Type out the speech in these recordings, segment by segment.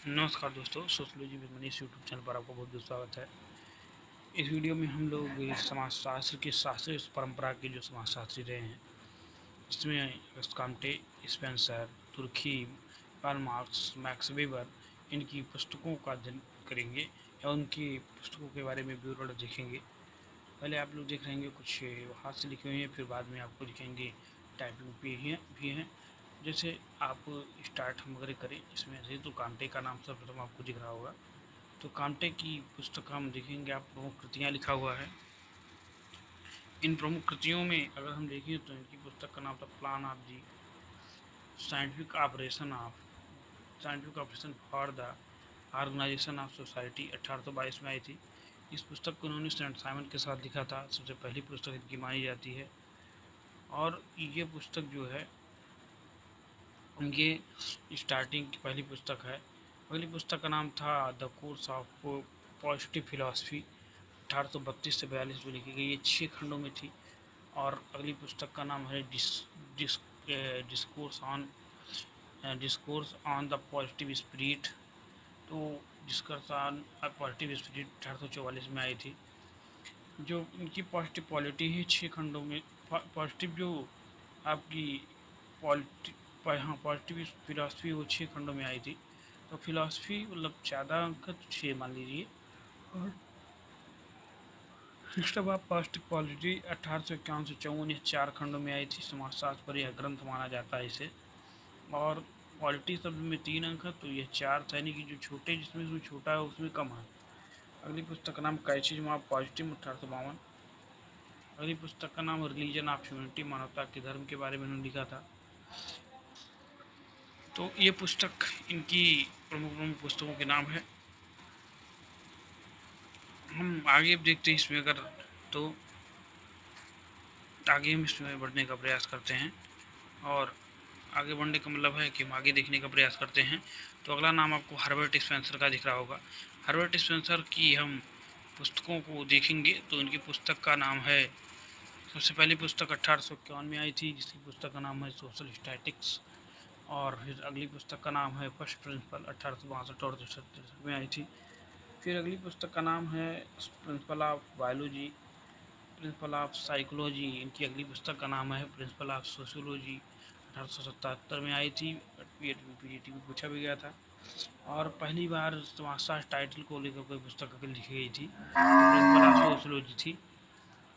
नमस्कार दोस्तों, sociology with Manish YouTube channel पर आपका बहुत बहुत स्वागत है। इस वीडियो में हम लोग समाजशास्त्र के शास्त्रीय परंपरा के जो समाजशास्त्री रहे हैं, जिसमें काम्टे, स्पेंसर, तुर्की, कार्ल मार्क्स, मैक्स वेबर, इनकी पुस्तकों का अध्ययन करेंगे या उनकी पुस्तकों के बारे में विवरण देखेंगे। पहले आप लोग देख रहेंगे कुछ हाथ से लिखे हुए हैं, फिर बाद में आपको दिखेंगे टाइपिंग भी हैं। जैसे आप स्टार्ट हम अगर करें इसमें से, तो कांटे का नाम सर्वप्रथम आपको दिख रहा होगा। तो कांटे की पुस्तक हम देखेंगे, आप प्रमुख कृतियाँ लिखा हुआ है। इन प्रमुख कृतियों में अगर हम देखें तो इनकी पुस्तक का नाम था plan of the scientific operation for the organisation of society 1822 में आई थी। इस पुस्तक को उन्होंने सेंट साइमन के साथ लिखा था, सबसे पहली पुस्तक इनकी मानी जाती है। और ये पुस्तक जो है उनके स्टार्टिंग की पहली पुस्तक है। पहली पुस्तक का नाम था the course of positive philosophy, 1832 से 42 में लिखी गई। ये 6 खंडों में थी। और अगली पुस्तक का नाम है discourse on the positive spirit. तो डिस्कोर्स ऑन पॉजिटिव स्पिरिट 1844 में आई थी। जो इनकी पॉजिटिव पॉलिटी है 6 खंडों में। पॉजिटिव जो आपकी पॉलिटी पॉजिटिव फिलॉसफी वो 6 खंडों में आई थी। तो फिलॉसफी मतलब ज़्यादा अंक तो 6 मान लीजिए। और सिस्टम ऑफ पॉजिटिव पॉलिटी 1851 से 54 ये 4 खंडों में आई थी। समाजशास्त्र पर यह ग्रंथ माना जाता है इसे। और पॉलिटी शब्द में 3 अंक है, तो यह 4 था, यानी कि जो छोटे जिसमें उसमें छोटा है उसमें कम है। अगली पुस्तक का नाम कैचिज्म ऑफ पॉजिटिव 1852। अगली पुस्तक का नाम रिलीजन ऑफ ह्यूमैनिटी, मानवता के धर्म के बारे में उन्होंने लिखा था। तो ये पुस्तक इनकी प्रमुख पुस्तकों के नाम है। हम आगे देखते हैं इसमें, अगर तो आगे हम इसमें बढ़ने का प्रयास करते हैं। और आगे बढ़ने का मतलब है कि हम आगे देखने का प्रयास करते हैं। तो अगला नाम आपको हर्बर्ट स्पेंसर का दिख रहा होगा। हर्बर्ट स्पेंसर की हम पुस्तकों को देखेंगे तो इनकी पुस्तक का नाम है, सबसे पहली पुस्तक 1851 में आई थी, जिसकी पुस्तक का नाम है सोशल स्टैटिक्स। और फिर अगली पुस्तक का नाम है फर्स्ट प्रिंसिपल, 1862 और 1863 में आई थी। फिर अगली पुस्तक का नाम है principle of biology, principle of psychology. इनकी अगली पुस्तक का नाम है प्रिंसिपल ऑफ सोशियोलॉजी, 1877 में आई थी। पीजीटी में पूछा भी गया था। और पहली बार समाजशास्त्र टाइटल को लेकर कोई पुस्तक लिखी गई थी, प्रिंसिपल ऑफ सोशियोलॉजी थी।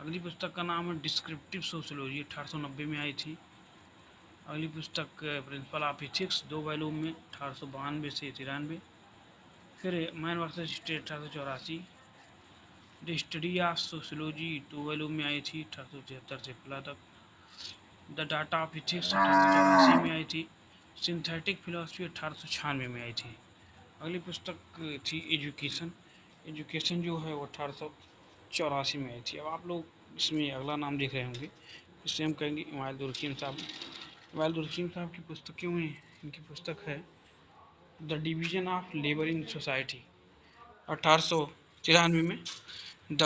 अगली पुस्तक का नाम है डिस्क्रिप्टिव सोशियोलॉजी, 1890 में आई थी। अगली पुस्तक प्रिंसिपल ऑफ इथिक्स, 2 वॉल्यूम में, 1892 से 93। फिर man versus state, 1884। The study of sociology, 2 volume में आई थी, 1873 से 15 तक। द डाटा ऑफ इथिक्स, 1884 में आई थी। सिंथेटिक फिलोसफी 1896 में आई थी। अगली पुस्तक थी एजुकेशन। एजुकेशन जो है वो 1884 में आई थी। अब आप लोग इसमें अगला नाम देख रहे होंगे, इससे हम कहेंगे इमादुल हकीम साहब। इमादुल हकीम साहब की पुस्तकें में इनकी पुस्तक है the division of labour in society, 1893 में। The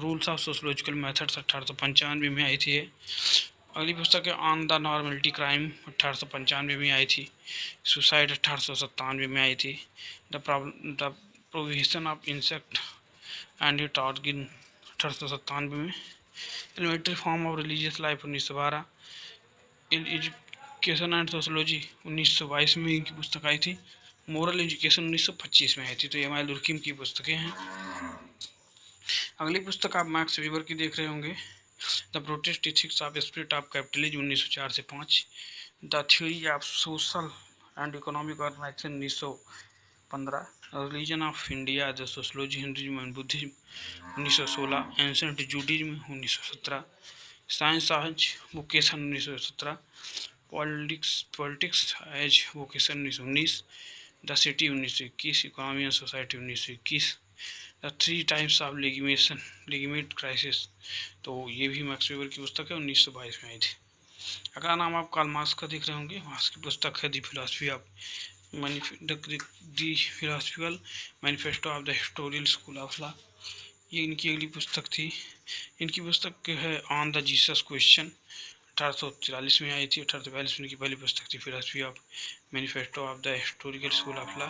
rules of sociological methods, 1895 में आई थी। अगली पुस्तक है ऑन द नॉर्मलिटी क्राइम, 1895 में आई थी। सुसाइड 1897 में आई थी। The provision of insect and it organ, 1897 में। Elementary form of religious life, 1912। Education and sociology, 1922 में इनकी पुस्तक आई थी। मोरल एजुकेशन 1925 में आई थी। तो ये हमारे लुर्किम की पुस्तकें हैं। अगली पुस्तक आप मैक्स वीबर की देख रहे होंगे, the protest ethics of spirit of capitalism, 1904 से 5। The theory of social and economic organisation, 1915। Religion of India, the sociology Hinduism and Buddhism, 1916। Ancient Judaism, 1917। Science as vocation, 1917। Politics as vocation, 1919। The city, 1921। Economy and society, 1921। The 3 types of ligament crisis, तो ये भी max weber की पुस्तक है, 1922 में आई थी। अगला नाम आप कार्ल मार्क्स का देख रहे होंगे। मार्क्स की पुस्तक है the philosophy of the philosophical manifesto of the historical school of law, ये इनकी अगली पुस्तक थी। इनकी पुस्तक है ऑन द जीसस क्वेश्चन, 1843 में आई थी। 1842 में इनकी पहली पुस्तक थी philosophy of manifesto of the historical school of law.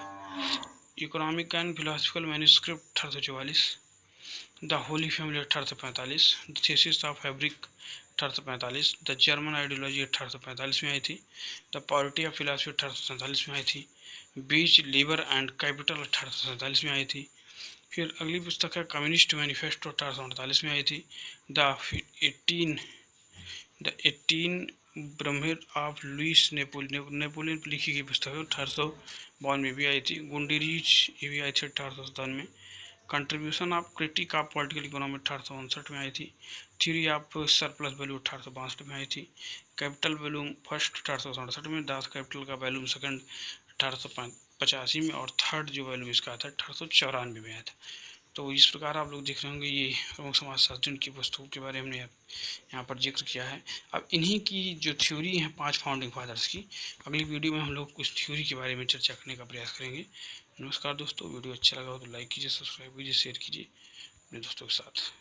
Economic and philosophical manuscript 1844, the Holi family 1845, the thesis of fabric 1845, the German ideology 1845 में आई थी, द पॉलिटी ऑफ फिलोसफी 1847 में आई थी, बीच लेबर एंड कैपिटल 1847 में आई थी। फिर अगली पुस्तक है कम्युनिस्ट मैनिफेस्टो 1848 में आई थी। द 18 ब्रह्मेर ऑफ लुइस नेपोलियन पर लिखी गई पुस्तक है 1852 में भी आई थी। गुंडीरीज ये भी आई थी 1857 में। Contribution of critic of political economy 1859 में आई थी। थ्योरी ऑफ सरप्लस वैल्यू 1862 में आई थी। कैपिटल वैल्यूम फर्स्ट 1867 में, दास कैपिटल का वैल्यूम सेकंड 1885 में, और थर्ड जो वैल्यूम इसका था 1894 में आया था। तो इस प्रकार आप लोग देख रहे होंगे ये प्रमुख समाजशास्त्री की पुस्तकों के बारे में हमने यहाँ पर जिक्र किया है। अब इन्हीं की जो थ्योरी है 5 फाउंडिंग फादर्स की, अगली वीडियो में हम लोग कुछ थ्योरी के बारे में चर्चा करने का प्रयास करेंगे। नमस्कार दोस्तों, वीडियो अच्छा लगा हो तो लाइक कीजिए, सब्सक्राइब कीजिए, शेयर कीजिए अपने दोस्तों के साथ।